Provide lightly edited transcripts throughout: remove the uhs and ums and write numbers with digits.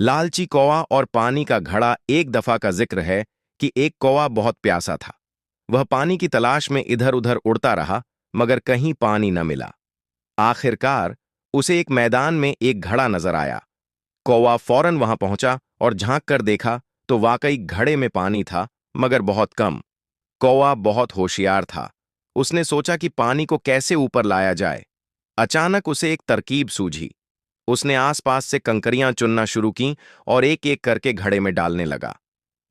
लालची कौवा और पानी का घड़ा। एक दफा का जिक्र है कि एक कौवा बहुत प्यासा था। वह पानी की तलाश में इधर उधर उड़ता रहा, मगर कहीं पानी न मिला। आखिरकार उसे एक मैदान में एक घड़ा नजर आया। कौवा फौरन वहां पहुंचा और झांक कर देखा तो वाकई घड़े में पानी था, मगर बहुत कम। कौवा बहुत होशियार था। उसने सोचा कि पानी को कैसे ऊपर लाया जाए। अचानक उसे एक तरकीब सूझी। उसने आसपास से कंकरियां चुनना शुरू कीं और एक एक करके घड़े में डालने लगा।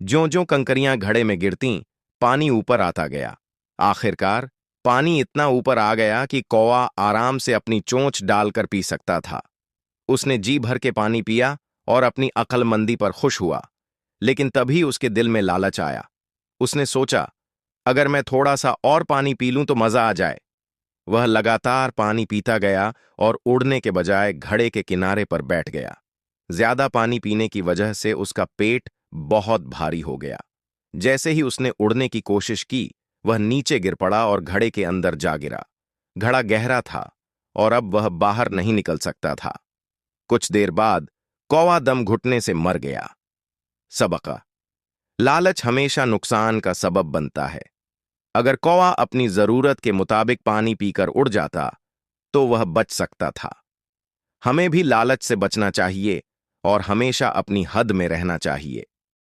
ज्यों-ज्यों कंकरियां घड़े में गिरतीं, पानी ऊपर आता गया। आखिरकार पानी इतना ऊपर आ गया कि कौवा आराम से अपनी चोंच डालकर पी सकता था। उसने जी भर के पानी पिया और अपनी अक्लमंदी पर खुश हुआ। लेकिन तभी उसके दिल में लालच आया। उसने सोचा, अगर मैं थोड़ा सा और पानी पी लूं तो मजा आ जाए। वह लगातार पानी पीता गया और उड़ने के बजाय घड़े के किनारे पर बैठ गया। ज्यादा पानी पीने की वजह से उसका पेट बहुत भारी हो गया। जैसे ही उसने उड़ने की कोशिश की, वह नीचे गिर पड़ा और घड़े के अंदर जा गिरा। घड़ा गहरा था और अब वह बाहर नहीं निकल सकता था। कुछ देर बाद कौवा दम घुटने से मर गया। सबक: लालच हमेशा नुकसान का सबब बनता है। अगर कौवा अपनी जरूरत के मुताबिक पानी पीकर उड़ जाता तो वह बच सकता था। हमें भी लालच से बचना चाहिए और हमेशा अपनी हद में रहना चाहिए।